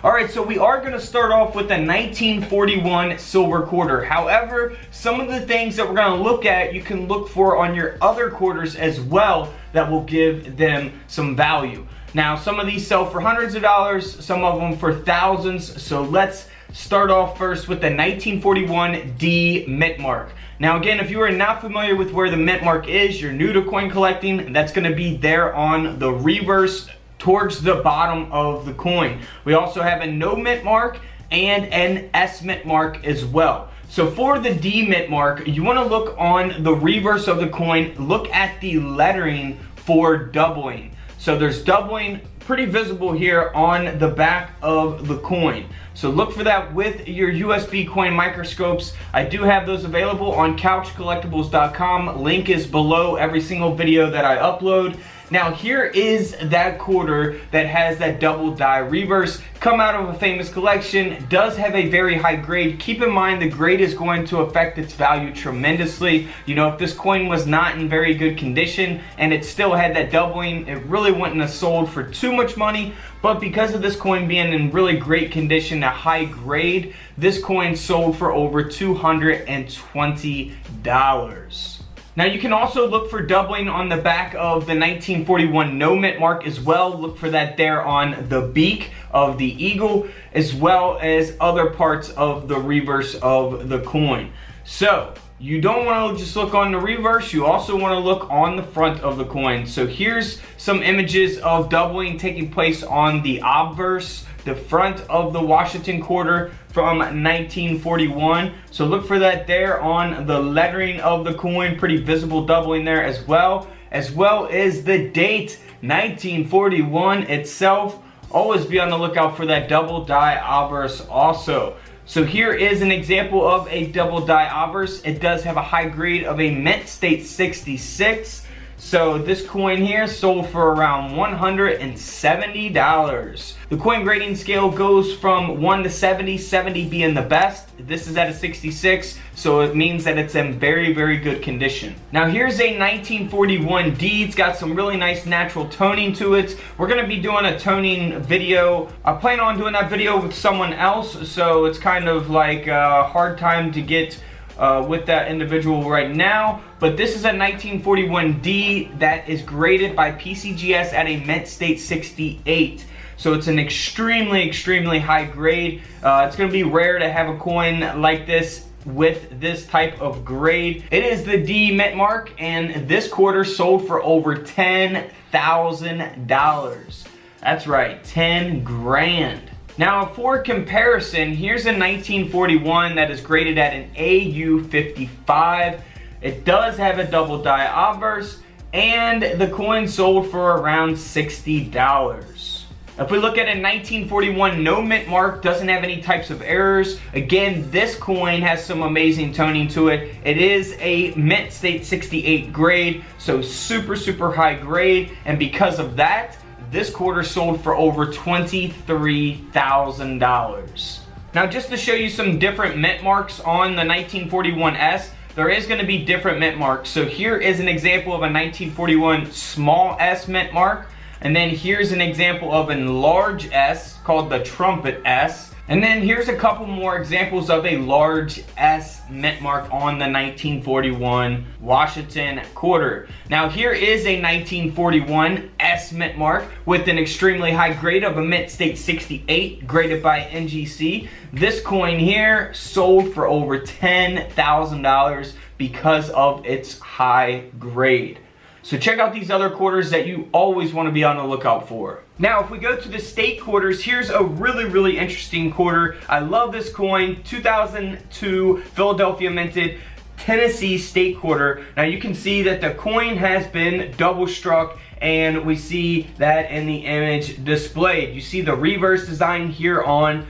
Alright, so we are going to start off with the 1941 silver quarter. However, some of the things that we're going to look at, you can look for on your other quarters as well that will give them some value. Now, some of these sell for hundreds of dollars, some of them for thousands. So let's start off first with the 1941 D mint mark. Now again, if you are not familiar with where the mint mark is, you're new to coin collecting, that's going to be there on the reverse towards the bottom of the coin. We also have a no mint mark and an S mint mark as well. So for the D mint mark, you want to look on the reverse of the coin, look at the lettering for doubling. So there's doubling pretty visible here on the back of the coin. So look for that with your USB coin microscopes. I do have those available on couchcollectibles.com. Link is below every single video that I upload. Now here is that quarter that has that double die reverse. Come out of a famous collection, does have a very high grade. Keep in mind the grade is going to affect its value tremendously. You know, if this coin was not in very good condition and it still had that doubling, it really wouldn't have sold for too much money. But because of this coin being in really great condition, a high grade, this coin sold for over $220. Now you can also look for doubling on the back of the 1941 no mint mark as well. Look for that there on the beak of the eagle, as well as other parts of the reverse of the coin. So you don't want to just look on the reverse, you also want to look on the front of the coin. So here's some images of doubling taking place on the obverse, the front of the Washington quarter from 1941. So look for that there on the lettering of the coin, pretty visible doubling there as well as the date 1941 itself. Always be on the lookout for that double die obverse also. So here is an example of a double die obverse. It does have a high grade of a mint state 66. So this coin here sold for around $170. The coin grading scale goes from 1 to 70, 70 being the best. This is at a 66, so it means that it's in very, very good condition. Now here's a 1941 D. It's got some really nice natural toning to it. We're going to be doing a toning video. I plan on doing that video with someone else, so it's kind of like a hard time to get with that individual right now. But this is a 1941 D that is graded by PCGS at a mint state 68. So it's an extremely, extremely high grade. It's going to be rare to have a coin like this with this type of grade. It is the D mint mark, and this quarter sold for over $10,000. That's right, 10 grand. Now for comparison, here's a 1941 that is graded at an AU55. It does have a double die obverse, and the coin sold for around $60. If we look at a 1941 no mint mark, doesn't have any types of errors. Again, this coin has some amazing toning to it. It is a mint state 68 grade, so super, super high grade, and because of that, this quarter sold for over $23,000. Now just to show you some different mint marks on the 1941S, there is going to be different mint marks. So here is an example of a 1941 small S mint mark. And then here's an example of a large S called the trumpet S. And then here's a couple more examples of a large S mint mark on the 1941 Washington quarter. Now here is a 1941 S mint mark with an extremely high grade of a mint state 68 graded by NGC. This coin here sold for over $10,000 because of its high grade. So check out these other quarters that you always want to be on the lookout for. Now, if we go to the state quarters, here's a really, really interesting quarter. I love this coin, 2002 Philadelphia minted Tennessee state quarter. Now you can see that the coin has been double struck, and we see that in the image displayed. You see the reverse design here on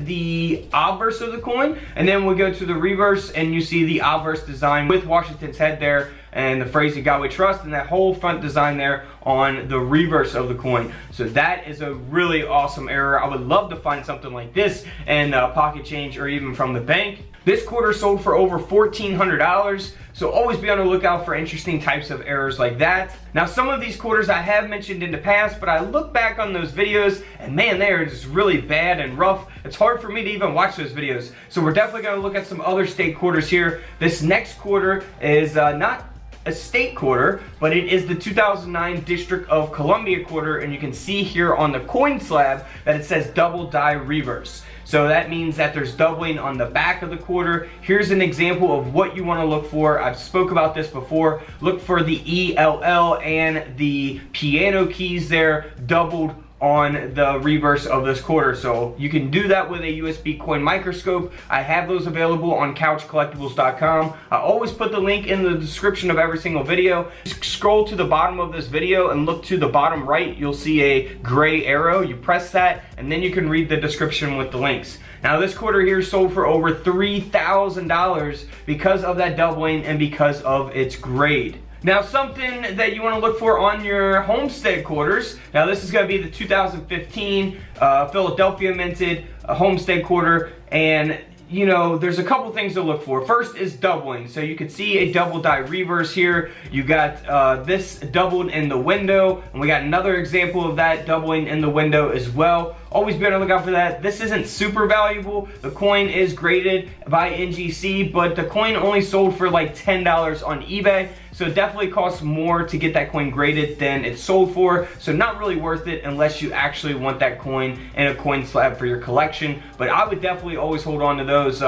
the obverse of the coin, and then we go to the reverse and you see the obverse design with Washington's head there and the phrase "In God We Trust," and that whole front design there on the reverse of the coin. So that is a really awesome error. I would love to find something like this in pocket change or even from the bank. This quarter sold for over $1,400, so always be on the lookout for interesting types of errors like that. Now, some of these quarters I have mentioned in the past, but I look back on those videos and man, they are just really bad and rough. It's hard for me to even watch those videos. So we're definitely going to look at some other state quarters here. This next quarter is not a state quarter, but it is the 2009 District of Columbia quarter, and you can see here on the coin slab that it says double die reverse. So that means that there's doubling on the back of the quarter. Here's an example of what you want to look for. I've spoke about this before. Look for the ELL and the piano keys there doubled on the reverse of this quarter. So you can do that with a USB coin microscope. I have those available on couchcollectibles.com. I always put the link in the description of every single video. Just scroll to the bottom of this video and look to the bottom right. You'll see a gray arrow. You press that and then you can read the description with the links. Now this quarter here sold for over $3,000 because of that doubling and because of its grade. Now, something that you want to look for on your homestead quarters. Now, this is going to be the 2015 Philadelphia minted homestead quarter, and you know, there's a couple things to look for. First is doubling. So you can see a double die reverse here. You got this doubled in the window, and we got another example of that doubling in the window as well. Always be on the lookout for that. This isn't super valuable. The coin is graded by NGC, but the coin only sold for like $10 on eBay. So it definitely costs more to get that coin graded than it's sold for. So not really worth it unless you actually want that coin in a coin slab for your collection. But I would definitely always hold on to those.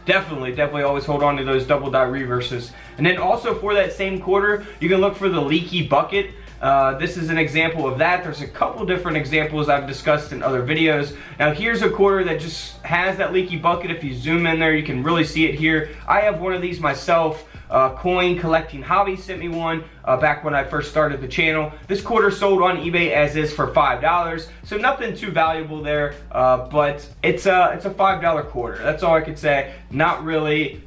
Definitely always hold on to those double die reverses. And then also for that same quarter, you can look for the leaky bucket. This is an example of that. There's a couple different examples I've discussed in other videos. Now here's a quarter that just has that leaky bucket. If you zoom in there, you can really see it here. I have one of these myself. Coin Collecting Hobby sent me one back when I first started the channel. This quarter sold on eBay as is for $5, so nothing too valuable there, but it's a $5 quarter. That's all I could say. Not really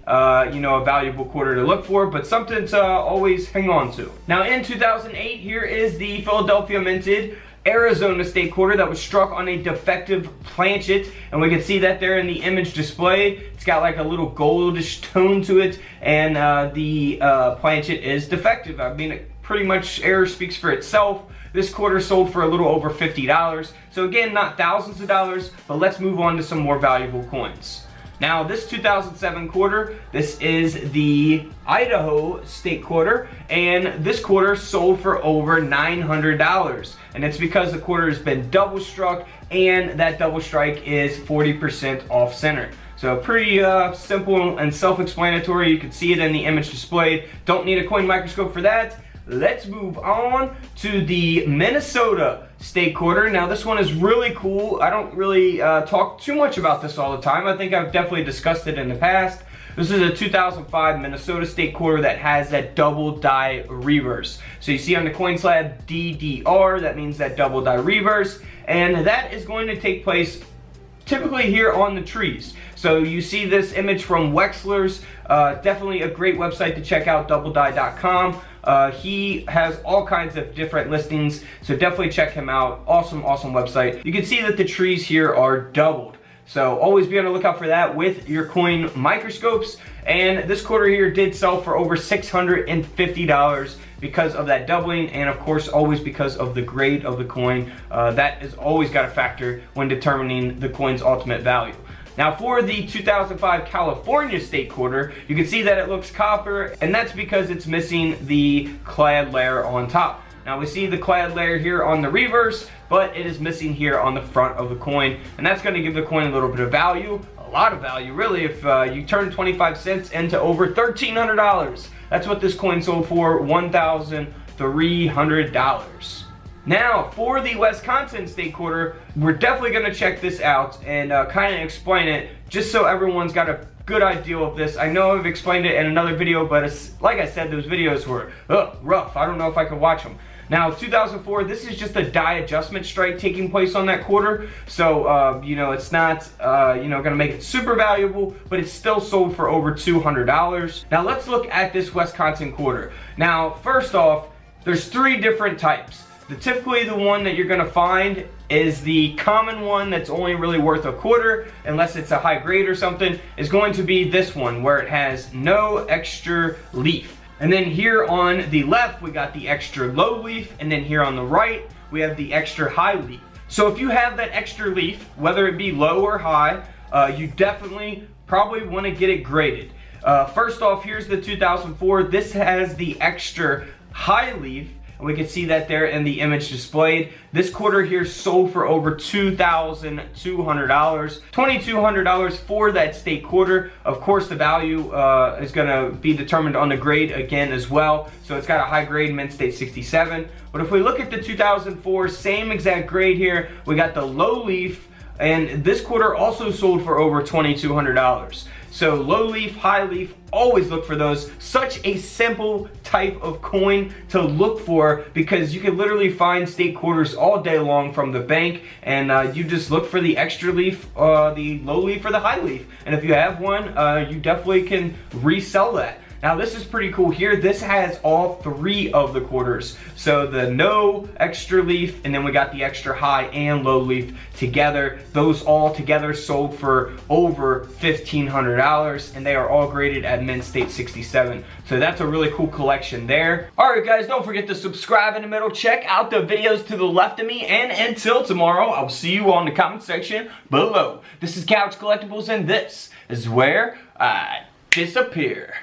you know, a valuable quarter to look for, but something to always hang on to. Now in 2008, here is the Philadelphia minted Arizona state quarter that was struck on a defective planchet, and we can see that there in the image display. It's got like a little goldish tone to it, and the planchet is defective. I mean, pretty much error speaks for itself. This quarter sold for a little over $50. So again, not thousands of dollars, but let's move on to some more valuable coins. Now this 2007 quarter, this is the Idaho state quarter, and this quarter sold for over $900. And it's because the quarter has been double struck, and that double strike is 40% off center. So pretty simple and self-explanatory. You can see it in the image display. Don't need a coin microscope for that. Let's move on to the Minnesota state quarter. Now this one is really cool. I don't really talk too much about this all the time. I think I've definitely discussed it in the past. This is a 2005 Minnesota state quarter that has that double die reverse. So you see on the coin slab DDR, that means that double die reverse, and that is going to take place typically here on the trees. So you see this image from Wexler's, definitely a great website to check out, doubledie.com. He has all kinds of different listings, so definitely check him out. Awesome website. You can see that the trees here are doubled. So always be on the lookout for that with your coin microscopes. And this quarter here did sell for over $650 because of that doubling, and of course always because of the grade of the coin. That is always got to factor when determining the coin's ultimate value. Now for the 2005 California state quarter, you can see that it looks copper, and that's because it's missing the clad layer on top. Now we see the clad layer here on the reverse, but it is missing here on the front of the coin, and that's going to give the coin a little bit of value, a lot of value really, if you turn 25 cents into over $1,300. That's what this coin sold for, $1,300. Now, for the Wisconsin state quarter, we're definitely going to check this out and kind of explain it, just so everyone's got a good idea of this. I know I've explained it in another video, but it's, like I said, those videos were rough. I don't know if I could watch them. Now, 2004, this is just a die adjustment strike taking place on that quarter. So, you know, it's not, you know, going to make it super valuable, but it's still sold for over $200. Now, let's look at this Wisconsin quarter. Now, first off, there's three different types. Typically, the one that you're going to find is the common one that's only really worth a quarter, unless it's a high grade or something, is going to be this one where it has no extra leaf. And then here on the left, we got the extra low leaf, and then here on the right, we have the extra high leaf. So if you have that extra leaf, whether it be low or high, you definitely probably want to get it graded. First off, here's the 2004. This has the extra high leaf, and we can see that there in the image displayed. This quarter here sold for over $2,200, $2,200 for that state quarter. Of course, the value is going to be determined on the grade again as well. So it's got a high grade, Mint State 67. But if we look at the 2004, same exact grade here. We got the low leaf, and this quarter also sold for over $2,200. So low leaf, high leaf, always look for those. Such a simple type of coin to look for, because you can literally find state quarters all day long from the bank, and you just look for the extra leaf, the low leaf, or the high leaf. And if you have one, you definitely can resell that. Now this is pretty cool here. This has all three of the quarters. So the no extra leaf, and then we got the extra high and low leaf together. Those all together sold for over $1,500, and they are all graded at Mint State 67. So that's a really cool collection there. All right guys, don't forget to subscribe in the middle. Check out the videos to the left of me, and until tomorrow, I'll see you on the comment section below. This is Couch Collectibles, and this is where I disappear.